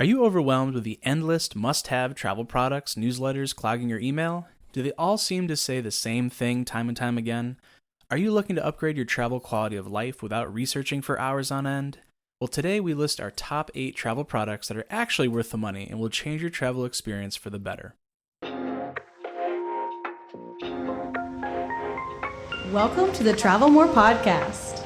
Are you overwhelmed with the endless must-have travel products, newsletters clogging your email? Do they all seem to say the same thing time and time again? Are you looking to upgrade your travel quality of life without researching for hours on end? Well, today we list our top 8 travel products that are actually worth the money and will change your travel experience for the better. Welcome to the Travel More podcast.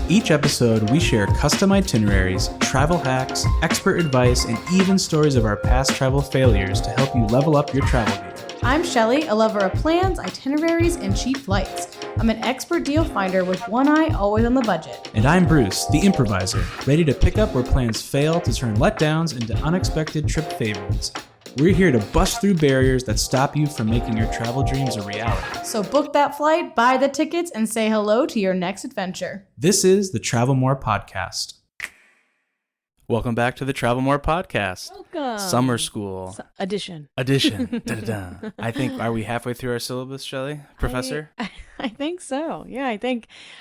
Each episode, we share custom itineraries, travel hacks, expert advice, and even stories of our past travel failures to help you level up your travel game. I'm Shelly, a lover of plans, itineraries, and cheap flights. I'm an expert deal finder with one eye always on the budget. And I'm Bruce, the improviser, ready to pick up where plans fail to turn letdowns into unexpected trip favorites. We're here to bust through barriers that stop you from making your travel dreams a reality. So book that flight, buy the tickets, and say hello to your next adventure. This is the Travel More Podcast. Welcome back to the Travel More Podcast. Welcome. Summer school. Edition. Da-da-da. I think, are we halfway through our syllabus, Shelley? Professor? I think so. Yeah,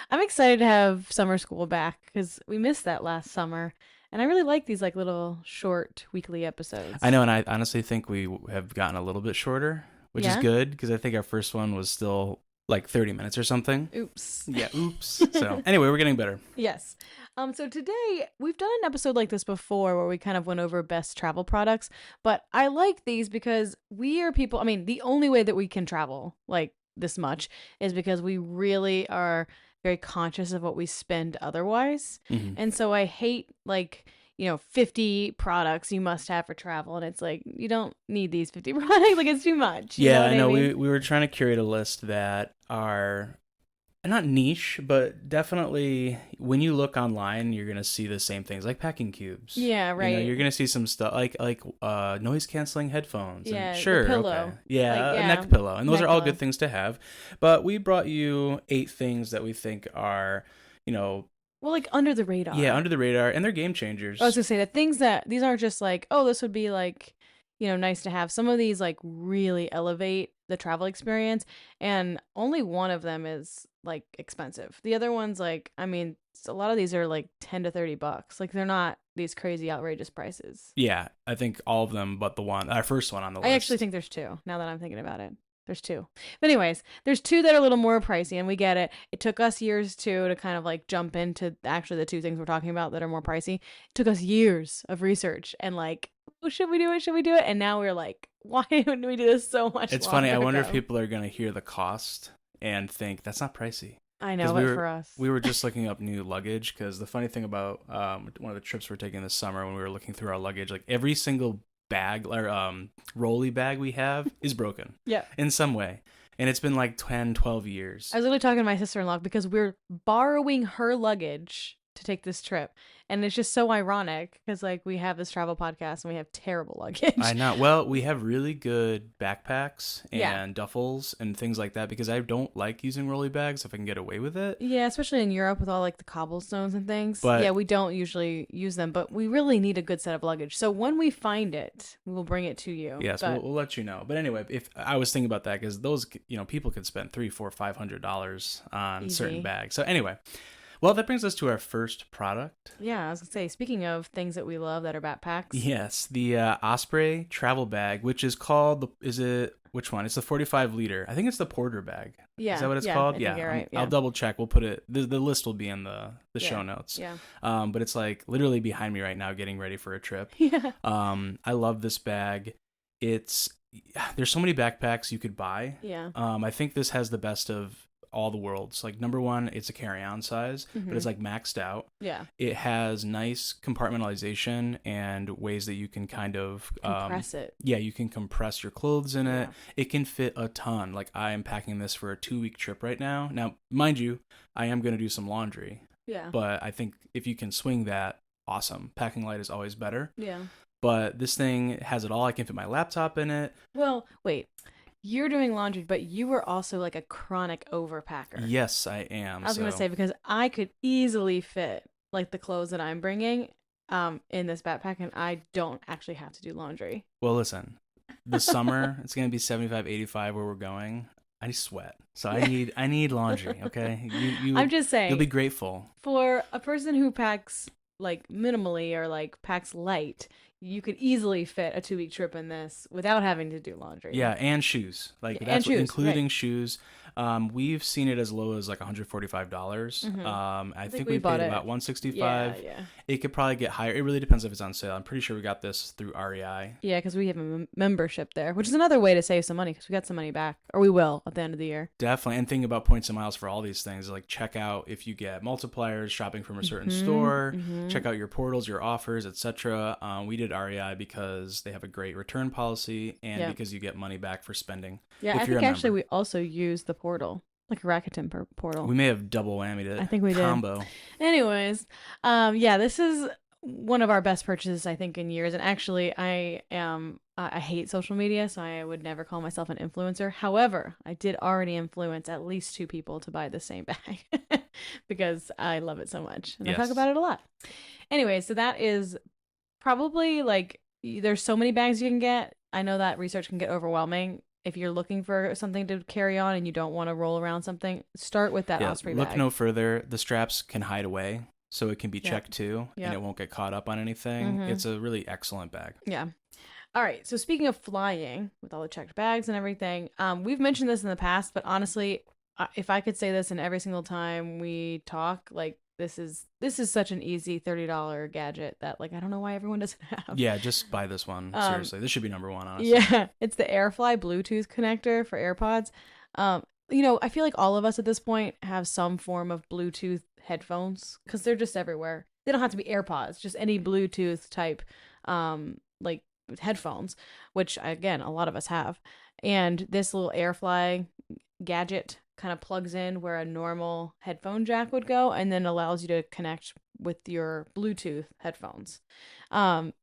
I'm excited to have summer school back because we missed that last summer. And I really like these little short weekly episodes. I know, and I honestly think we have gotten a little bit shorter, which is good because I think our first one was still like 30 minutes or something. Oops. Yeah, oops. So anyway, we're getting better. Yes. So today we've done an episode like this before where we kind of went over best travel products, but I like these because we are people, the only way that we can travel like this much is because we really are very conscious of what we spend otherwise. Mm-hmm. And so I hate 50 products you must have for travel. And it's like, you don't need these 50 products. It's too much. Yeah, I know. We were trying to curate a list that are not niche, but definitely when you look online, you're going to see the same things like packing cubes. Yeah, right. You're going to see some stuff like noise canceling headphones. Yeah, and sure. pillow. Okay. Yeah, a neck pillow. And those are all good things to have. But we brought you 8 things that we think are, under the radar. Yeah, under the radar. And they're game changers. I was going to say that these aren't just this would be nice to have. Some of these really elevate the travel experience. And only one of them is expensive. The other ones a lot of these are $10 to $30. They're not these crazy outrageous prices. Yeah, I think all of them but our first one on the list. I actually think there's 2 now that I'm thinking about it. There's 2. But anyways, there's 2 that are a little more pricey, and we get it. It took us years to kind of jump into actually the 2 things we're talking about that are more pricey. It took us years of research and should we do it? Should we do it? And now we're why didn't we do this so much It's longer funny. I wonder ago? if people are going to hear the cost and think that's not pricey. I know, but for us. We were just looking up new luggage because the funny thing about one of the trips we're taking this summer when we were looking through our luggage, every single bag or rolly bag we have is broken. Yeah. In some way. And it's been 10, 12 years. I was literally talking to my sister-in-law because we're borrowing her luggage to take this trip. And it's just so ironic because we have this travel podcast and we have terrible luggage. I know. Well, we have really good backpacks and duffels and things like that because I don't like using rolly bags if I can get away with it. Yeah, especially in Europe with all the cobblestones and things. But, yeah, we don't usually use them, but we really need a good set of luggage. So when we find it, we will bring it to you. Yes, we'll let you know. But anyway, if I was thinking about that because those, people could spend $300, $400, $500 on certain bags. So anyway. Well, that brings us to our first product. Yeah, I was going to say, speaking of things that we love that are backpacks. Yes, the Osprey travel bag, which is called, which one? It's the 45 liter. I think it's the Porter bag. Yeah. Is that what it's called? I think you're right. I'll double check. We'll put it, the list will be in the show notes. Yeah. But it's literally behind me right now getting ready for a trip. Yeah. I love this bag. There's so many backpacks you could buy. Yeah. I think this has the best of all the worlds. Number one, it's a carry-on size, but it's maxed out. Yeah. It has nice compartmentalization and ways that you can kind of compress it. Yeah, you can compress your clothes in it. It can fit a ton. I am packing this for a 2-week trip right now. Now, mind you, I am going to do some laundry. Yeah. But I think if you can swing that, awesome. Packing light is always better. Yeah. But this thing has it all. I can fit my laptop in it. Well, wait. You're doing laundry, but you were also a chronic overpacker. Yes, I am. I was going to say, because I could easily fit the clothes that I'm bringing in this backpack, and I don't actually have to do laundry. Well, listen, this summer, it's going to be 75, 85 where we're going. I sweat. So I need laundry, okay? I'm just saying. You'll be grateful. For a person who packs like minimally or like packs light, you could easily fit a 2-week trip in this without having to do laundry. Yeah, and shoes. Like Yeah, that's and shoes, including right. shoes. We've seen it as low as like $145. I think we bought paid it. about $165. Yeah. It could probably get higher. It really depends if it's on sale. I'm pretty sure we got this through REI. Yeah, because we have a membership there, which is another way to save some money because we got some money back, or we will at the end of the year. Definitely. And thinking about points and miles for all these things, like check out if you get multipliers shopping from a certain store, check out your portals, your offers, etc. We did REI because they have a great return policy and because you get money back for spending. Yeah, I think actually we also used the portal, like a Rakuten portal. We may have double whammied it. I think we combo. did. Anyways, yeah, this is one of our best purchases I think in years. And actually, I hate social media, so I would never call myself an influencer. However, I did already influence at least 2 people to buy the same bag because I love it so much, and I talk about it a lot. Anyway, so that is probably like there's so many bags you can get. I know that research can get overwhelming. If you're looking for something to carry on and you don't want to roll around something, start with that Osprey bag. Look no further. The straps can hide away, so it can be checked too, and it won't get caught up on anything. It's a really excellent bag. Yeah. All right. So speaking of flying, with all the checked bags and everything, we've mentioned this in the past, but honestly, if I could say this in every single time we talk, like this is such an easy $30 gadget that like I don't know why everyone doesn't have. Yeah, just buy this one. Seriously, this should be number one, honestly. Yeah, it's the AirFly Bluetooth connector for AirPods. I feel like all of us at this point have some form of Bluetooth headphones because they're just everywhere. They don't have to be AirPods, just any Bluetooth type, like headphones, which again a lot of us have. And this little AirFly gadget kind of plugs in where a normal headphone jack would go and then allows you to connect with your Bluetooth headphones. And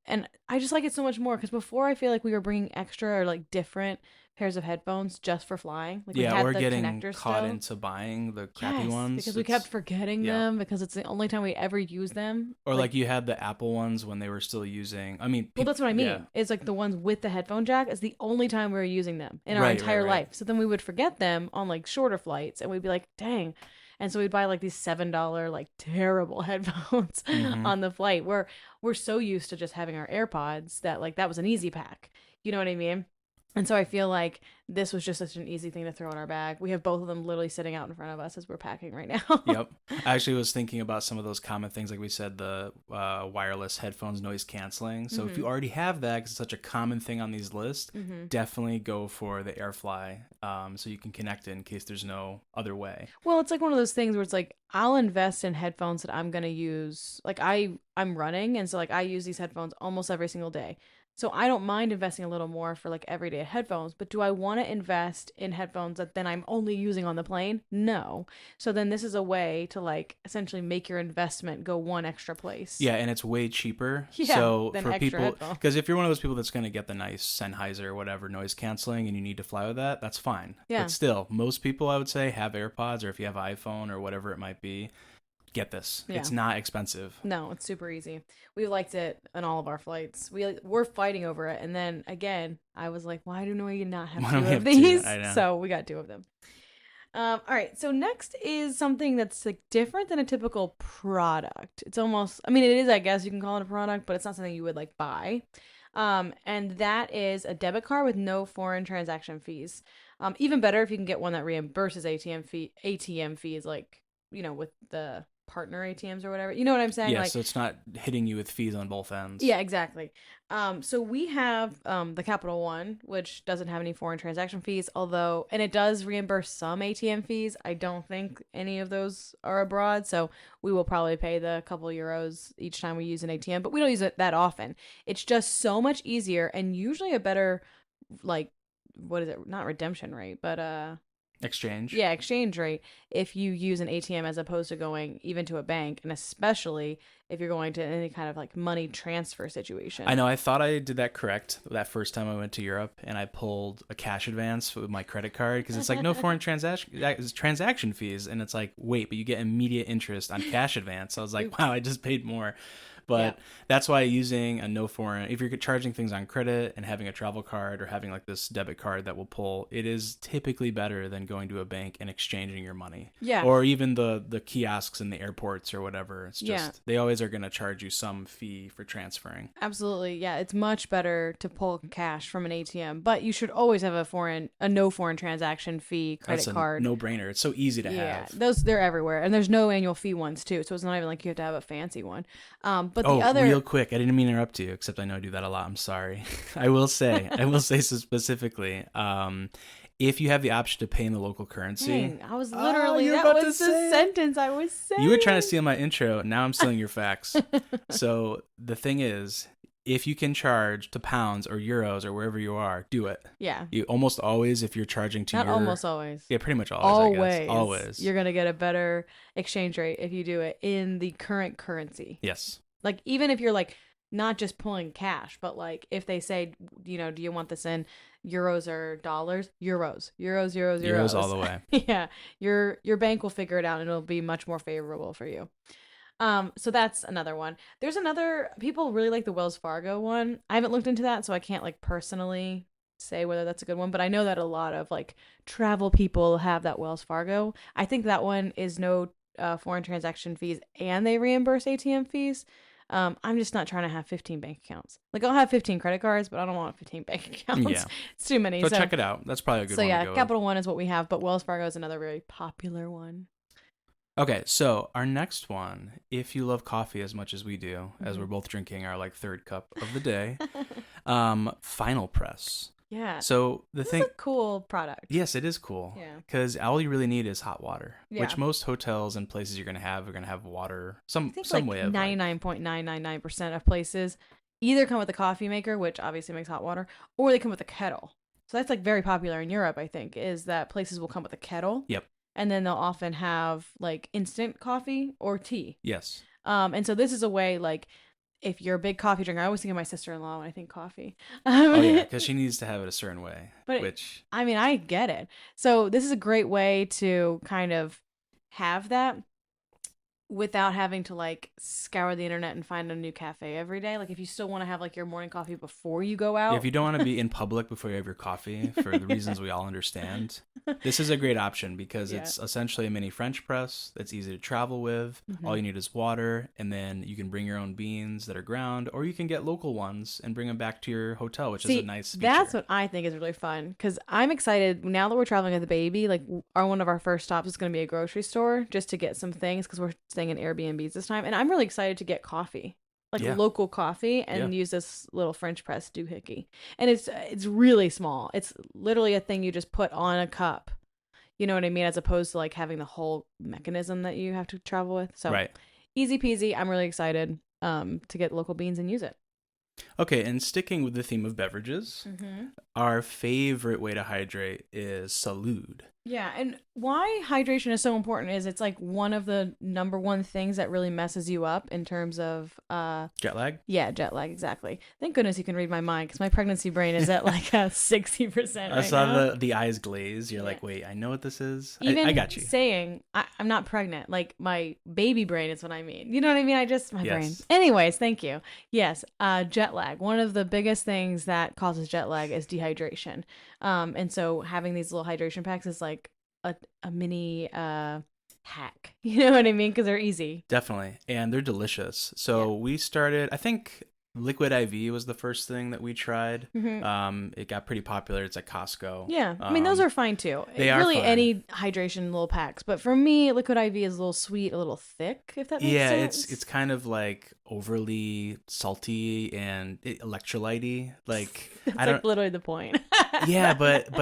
I just like it so much more because before I feel like we were bringing extra or like different pairs of headphones just for flying. Like we had or the getting connector caught still. into buying the crappy ones. Because we kept forgetting them because it's the only time we ever use them. Or like you had the Apple ones when they were still using. I mean, well, that's what I mean. Yeah. It's like the ones with the headphone jack is the only time we were using them in our entire life. So then we would forget them on like shorter flights, and we'd be like, "Dang." And so we'd buy like these $7 like terrible headphones on the flight. We're so used to just having our AirPods that like that was an easy pack. You know what I mean? And so I feel like this was just such an easy thing to throw in our bag. We have both of them literally sitting out in front of us as we're packing right now. Yep. I actually was thinking about some of those common things, like we said, the wireless headphones, noise canceling. So if you already have that, 'cause it's such a common thing on these lists, definitely go for the AirFly so you can connect it in case there's no other way. Well, it's like one of those things where it's like I'll invest in headphones that I'm going to use. Like I'm running, and so like I use these headphones almost every single day. So I don't mind investing a little more for like everyday headphones, but do I want to invest in headphones that then I'm only using on the plane? No. So then this is a way to like essentially make your investment go one extra place. Yeah, and it's way cheaper. Yeah, so than for extra people, headphones. because if you're one of those people that's going to get the nice Sennheiser or whatever noise canceling and you need to fly with that, that's fine. Yeah. But still, most people I would say have AirPods, or if you have iPhone or whatever it might be, get this. Yeah. It's not expensive. No, it's super easy. We liked it on all of our flights. We're fighting over it, and then again, I was like, "Why do we not have Why two don't we of have two? these?" I know. So we got 2 of them. All right. So next is something that's like different than a typical product. It's almost, I mean, it is. I guess you can call it a product, but it's not something you would like buy. And that is a debit card with no foreign transaction fees. Even better if you can get one that reimburses ATM fees, like with the partner ATMs or whatever. You know what I'm saying? Yeah, like, so it's not hitting you with fees on both ends. yeah, exactly. So we have the Capital One, which doesn't have any foreign transaction fees, and it does reimburse some ATM fees. I don't think any of those are abroad, so we will probably pay the couple euros each time we use an ATM, but we don't use it that often. It's just so much easier and usually a better, like, what is it? Not redemption rate, but Exchange. yeah, exchange rate if you use an ATM as opposed to going even to a bank, and especially if you're going to any kind of like money transfer situation. I know. I thought I did that correct that first time I went to Europe, and I pulled a cash advance with my credit card because it's like no foreign transaction fees, and it's like wait, but you get immediate interest on cash advance. I was like, wow, I just paid more. But that's why using a no foreign, if you're charging things on credit and having a travel card or having like this debit card that will pull, it is typically better than going to a bank and exchanging your money. Yeah. Or even the kiosks in the airports or whatever. It's just, they always are going to charge you some fee for transferring. Absolutely. Yeah. It's much better to pull cash from an ATM, but you should always have a no foreign transaction fee credit card. No brainer. It's so easy to have. They're everywhere. And there's no annual fee ones too. So it's not even like you have to have a fancy one. But the other, real quick, I didn't mean to interrupt you, except I know I do that a lot. I'm sorry. I will say so specifically, if you have the option to pay in the local currency. Dang, I was literally, that was the sentence I was saying. You were trying to steal my intro. Now I'm stealing your facts. So the thing is, if you can charge to pounds or euros or wherever you are, do it. Yeah. You almost always, if you're charging to almost always. Yeah, pretty much always. I guess. Always. You're going to get a better exchange rate if you do it in the current currency. Yes. Like, even if you're like not just pulling cash, but like if they say, do you want this in euros or dollars? Euros all the way. Yeah. Your bank will figure it out and it'll be much more favorable for you. So that's another one. There's people really like the Wells Fargo one. I haven't looked into that, so I can't like personally say whether that's a good one, but I know that a lot of like travel people have that Wells Fargo. I think that one is no foreign transaction fees and they reimburse ATM fees. I'm just not trying to have 15 bank accounts. Like, I'll have 15 credit cards, but I don't want 15 bank accounts. Yeah. It's too many. So check it out. That's probably a good one to go Capital One is what we have, but Wells Fargo is another very popular one. Okay, so our next one, if you love coffee as much as we do, as we're both drinking our like third cup of the day, Final Press. Yeah. So This is a cool product. Yes, it is cool. Yeah. Because all you really need is hot water, Yeah. which most hotels and places are going to have water, some way of 99.999% of places either come with a coffee maker, which obviously makes hot water, or they come with a kettle. So that's like very popular in Europe, I think, is that places will come with a kettle. Yep. And then they'll often have like instant coffee or tea. Yes. And so this is a way, like, if you're a big coffee drinker, I always think of my sister-in-law when I think coffee. Oh yeah, because she needs to have it a certain way. I mean, I get it. So this is a great way to kind of have that without having to like scour the internet and find a new cafe every day. Like, if you still want to have like your morning coffee before you go out. If you don't want to be in public before you have your coffee, for the reasons we all understand, this is a great option because it's essentially a mini French press that's easy to travel with. Mm-hmm. All you need is water, and then you can bring your own beans that are ground, or you can get local ones and bring them back to your hotel, which is a nice feature. That's what I think is really fun, because I'm excited now that we're traveling with the baby. Like, one of our first stops is going to be a grocery store just to get some things, because we're staying in Airbnbs this time, and I'm really excited to get coffee, like local coffee, and use this little French press doohickey. And it's really small. It's literally a thing you just put on a cup. You know what I mean? As opposed to like having the whole mechanism that you have to travel with. So easy peasy. I'm really excited to get local beans and use it. Okay, and sticking with the theme of beverages, our favorite way to hydrate is Salud. Yeah, and why hydration is so important is it's like one of the number one things that really messes you up in terms of jet lag? Yeah, jet lag, exactly. Thank goodness you can read my mind, because my pregnancy brain is at like a 60% I saw the eyes glaze. You're like, wait, I know what this is. Even I got you. Saying I'm not pregnant, like my baby brain is what I mean. You know what I mean? My brain. Anyways, thank you. Yes, jet lag. One of the biggest things that causes jet lag is dehydration. And so having these little hydration packs is like a mini hack. You know what I mean? Because they're easy. Definitely. And they're delicious. So we started, I think Liquid IV was the first thing that we tried. It got pretty popular. It's at Costco. Yeah. I mean, those are fine too. They are really fun. Any hydration little packs. But for me, Liquid IV is a little sweet, a little thick, if that makes sense. Yeah, it's kind of like overly salty and electrolyte-y. Like, it's like literally the point. Yeah, but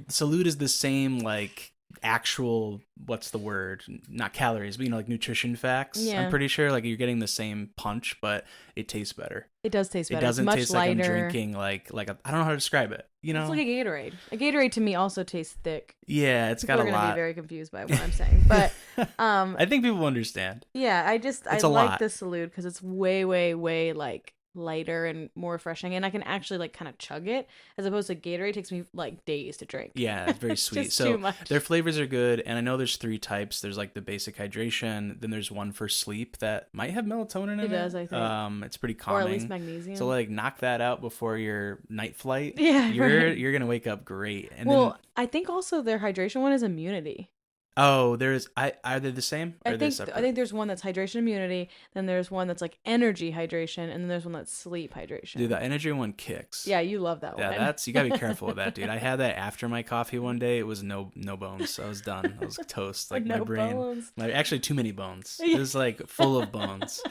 Salud is the same, like, actual, what's the word, not calories, but like nutrition facts. I'm pretty sure like you're getting the same punch, but it tastes better. It does taste better. It doesn't much taste lighter. like I'm drinking like I don't know how to describe it, you know. It's like a Gatorade. A Gatorade to me also tastes thick. Yeah, it's got a lot. People are gonna be very confused by what I'm saying, but I think people understand. Yeah, I like the Salud because it's way like lighter and more refreshing, and I can actually like kind of chug it, as opposed to Gatorade takes me like days to drink. Yeah, it's very sweet. Just So too much. their flavors are good, and I know there's 3 types. There's like the basic hydration, then there's one for sleep that might have melatonin in it. It does, I think. It's pretty Or calming. at least magnesium. So like knock that out before your night flight. Yeah, you're right. you're gonna wake up great. And well, then I think also their hydration one is immunity. there's are they the same? Or I are they think separate? I think there's one that's hydration immunity, then there's one that's like energy hydration, and then there's one that's sleep hydration. Dude, the energy one kicks. Yeah, you love that Yeah, one. you gotta be careful with that, dude. I had that after my coffee one day. It was no bones. I was done. I was toast. Like my No brain, bones. actually too many bones. It was like full of bones.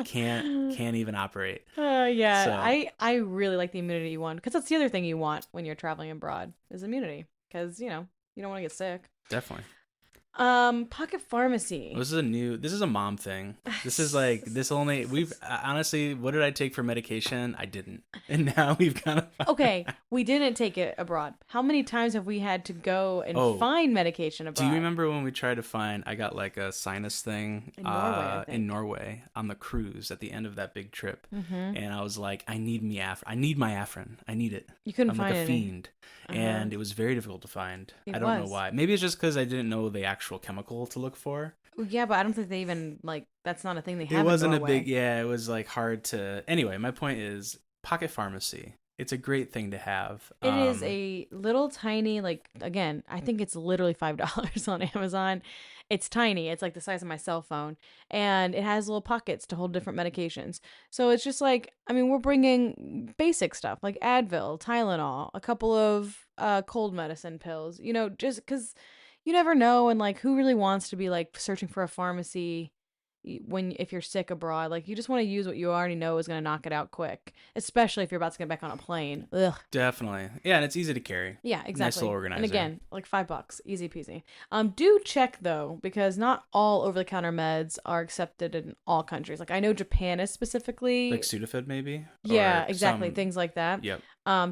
Can't even operate. Yeah, So- I really like the immunity one, because that's the other thing you want when you're traveling abroad is immunity, because you don't want to get sick. Definitely. Pocket Pharmacy. This is a mom thing. This is like we've honestly, what did I take for medication? I didn't. And now we've kind of Okay, we didn't take it abroad. How many times have we had to go and Oh. find medication Do abroad? you remember when we tried to find I got like a sinus thing In Norway, I think. in Norway on the cruise at the end of that big trip. Mm-hmm. And I was like, I need my Afrin. I need it. You couldn't I'm find like a any. fiend. And it was very difficult to find. It I don't was. know why. Maybe it's just because I didn't know the actual chemical to look for. Yeah, but I don't think they even like that's not a thing they have. It wasn't in a Norway. big, it was like hard to. Anyway, my point is Pocket Pharmacy. It's a great thing to have. It is a little tiny, like, again, I think it's literally $5 on Amazon. It's tiny. It's like the size of my cell phone. And it has little pockets to hold different medications. So it's just like, I mean, we're bringing basic stuff like Advil, Tylenol, a couple of cold medicine pills, just because you never know. And like, who really wants to be like searching for a pharmacy if you're sick abroad? Like, you just want to use what you already know is going to knock it out quick, especially if you're about to get back on a plane. Ugh. Definitely. Yeah, and it's easy to carry. Yeah, exactly. little organizer. And again, like $5, easy peasy. Do check though, because not all over-the-counter meds are accepted in all countries. Like, I know Japan is specifically. Like Sudafed, maybe? Yeah, Or exactly. some- Things like that. Yep.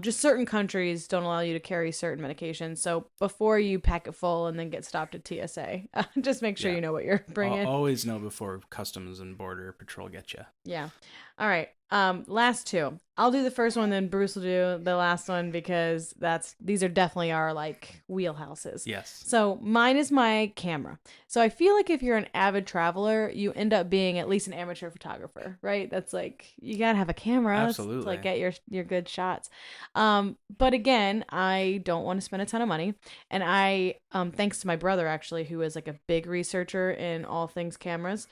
Just certain countries don't allow you to carry certain medications. So before you pack it full and then get stopped at TSA, just make sure Yeah. you know what you're bringing. Always know before Customs and Border Patrol get you. Yeah. All right. Last two. I'll do the first one, then Bruce will do the last one, because these are definitely our like wheelhouses. Yes. So mine is my camera. So I feel like if you're an avid traveler, you end up being at least an amateur photographer, right? That's like, you gotta have a camera Absolutely. to like get your good shots. But again, I don't want to spend a ton of money, and I thanks to my brother actually, who is like a big researcher in all things cameras,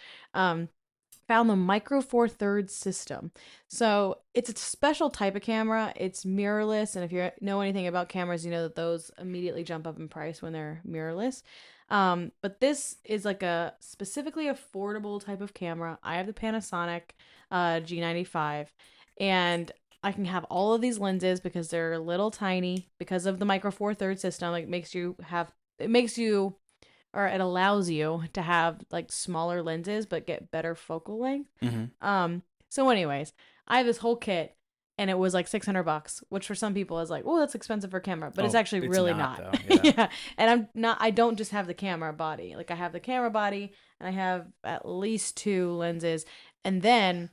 found the Micro Four Thirds system. So it's a special type of camera. It's mirrorless, and if you know anything about cameras, you know that those immediately jump up in price when they're mirrorless. But this is like a specifically affordable type of camera. I have the Panasonic G95, and I can have all of these lenses because they're little tiny because of the Micro Four Thirds system. Like, it allows you to have like smaller lenses but get better focal length. Mm-hmm. So anyways, I have this whole kit, and it was like $600, which for some people is like, oh, that's expensive for a camera, but it's actually really not. Though, yeah. And I don't just have the camera body. Like, I have the camera body, and I have at least 2 lenses. And then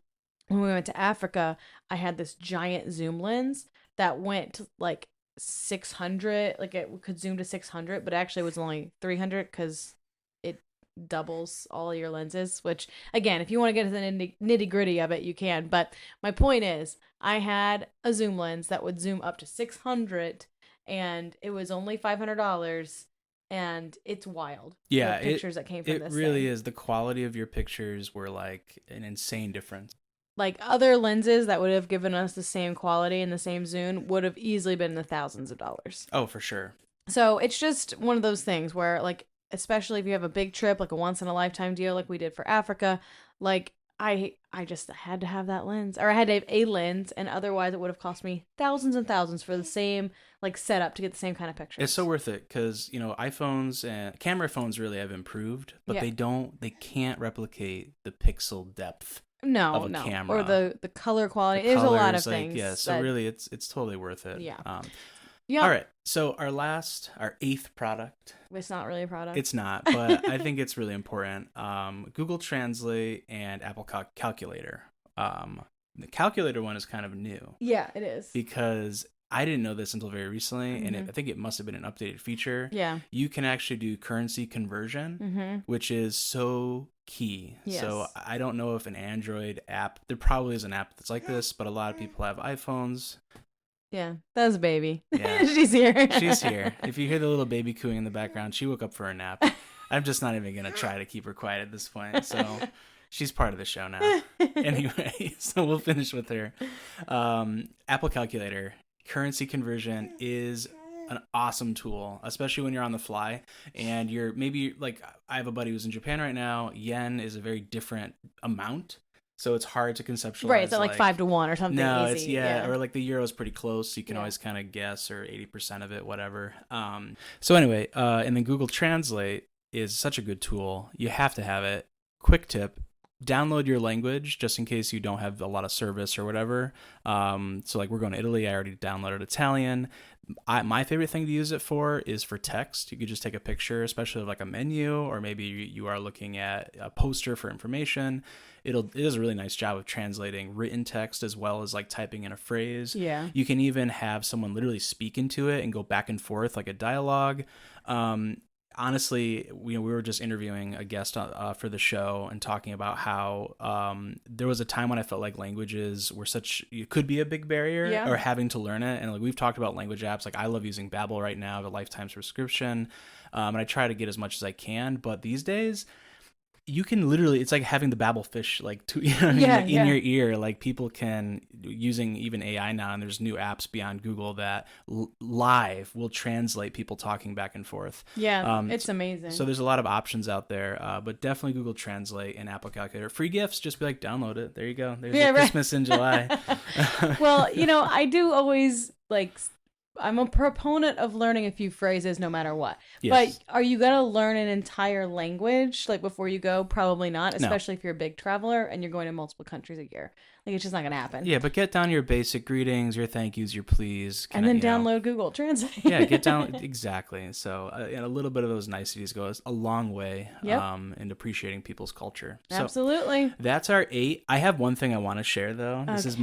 when we went to Africa, I had this giant zoom lens that went to like 600, like it could zoom to 600, but actually it was only 300 because it doubles all your lenses, which again, if you want to get to the nitty gritty of it, you can. But my point is, I had a zoom lens that would zoom up to 600, and it was only $500, and it's wild. Yeah, the pictures that came from It this really thing. is. The quality of your pictures were like an insane difference. Like, other lenses that would have given us the same quality and the same zoom would have easily been the thousands of dollars. Oh, for sure. So it's just one of those things where, like, especially if you have a big trip, like a once in a lifetime deal, like we did for Africa, like I just had to have that lens, or I had to have a lens, and otherwise it would have cost me thousands and thousands for the same like setup to get the same kind of picture. It's so worth it because iPhones and camera phones really have improved, but Yeah. they can't replicate the pixel depth. No, of a no, camera. or the color quality. The There's a lot of colors, things. Yeah, so that- really, it's totally worth it. Yeah. All right. So our 8th product. It's not really a product. It's not, but I think it's really important. Google Translate and Apple Calculator. The calculator one is kind of new Yeah, it is. because I didn't know this until very recently, and Mhm. I think it must have been an updated feature. Yeah. You can actually do currency conversion, Mm-hmm. which is so key. So Yes. I don't know if an Android app, there probably is an app that's like this, but a lot of people have iPhones. Yeah. That was a baby. Yeah. She's here. She's here. If you hear the little baby cooing in the background, she woke up for a nap. I'm just not even going to try to keep her quiet at this point. So she's part of the show now. Anyway, so we'll finish with her. Apple Calculator, currency conversion is an awesome tool, especially when you're on the fly and you're maybe like, I have a buddy who's in Japan right now. Yen is a very different amount. So it's hard to conceptualize. Right. It's like 5-1 or something. No, easy. it's yeah, or like the euro is pretty close. So you can Yeah. always kind of guess, or 80% of it, whatever. So anyway, and then Google Translate is such a good tool. You have to have it. Quick tip: download your language just in case you don't have a lot of service or whatever. So like we're going to Italy. I already downloaded Italian. My favorite thing to use it for is for text. You could just take a picture, especially of like a menu, or maybe you are looking at a poster for information. It does a really nice job of translating written text as well as like typing in a phrase. Yeah. You can even have someone literally speak into it and go back and forth like a dialogue. Honestly, we were just interviewing a guest for the show and talking about how there was a time when I felt like languages were it could be a big barrier, Yeah. or having to learn it. And like we've talked about language apps, like I love using Babbel right now, the lifetime subscription, and I try to get as much as I can. But these days, you can literally, it's like having the Babbel fish like in your ear. Like people can, using even AI now, and there's new apps beyond Google that live will translate people talking back and forth. Yeah. It's amazing. So there's a lot of options out there, but definitely Google Translate and Apple Calculator. Free gifts, just be like, download it. There you go. There's your Christmas in July. Well, I do always I'm a proponent of learning a few phrases no matter what. Yes. But are you going to learn an entire language like before you go? Probably not, No. especially if you're a big traveler and you're going to multiple countries a year. Like it's just not going to happen. Yeah, but get down your basic greetings, your thank yous, your please. And then download Google Translate. Yeah, get down. Exactly. So and a little bit of those niceties goes a long way Yep. in appreciating people's culture. So Absolutely. that's our 8. I have one thing I want to share though. This is Okay.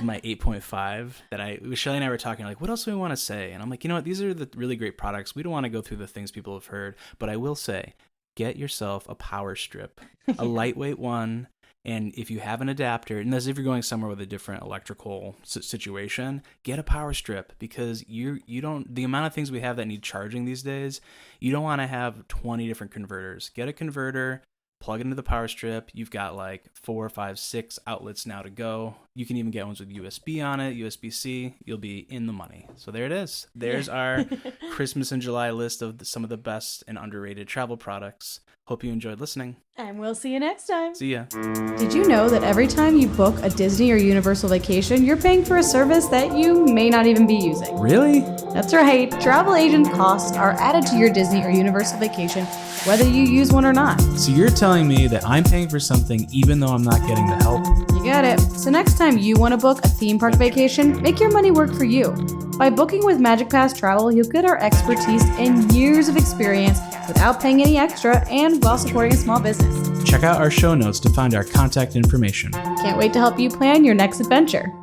my 8.5 that Shelly and I were talking like, what else do we want to say? And I'm like, you know what? These are the really great products. We don't want to go through the things people have heard, but I will say, get yourself a power strip, a lightweight one. And if you have an adapter, and as if you're going somewhere with a different electrical situation, get a power strip, because you don't, the amount of things we have that need charging these days, you don't want to have 20 different converters. Get a converter, plug it into the power strip. You've got like 4, 5, 6 outlets now to go. You can even get ones with USB on it, USB-C. You'll be in the money. So there it is. There's our Christmas in July list of some of the best and underrated travel products. Hope you enjoyed listening. And we'll see you next time. See ya. Did you know that every time you book a Disney or Universal vacation, you're paying for a service that you may not even be using? Really? That's right. Travel agent costs are added to your Disney or Universal vacation, whether you use one or not. So you're telling me that I'm paying for something even though I'm not getting the help? You got it. So next time you want to book a theme park vacation, make your money work for you. By booking with Magic Pass Travel, you'll get our expertise and years of experience without paying any extra and while supporting a small business. Check out our show notes to find our contact information. Can't wait to help you plan your next adventure.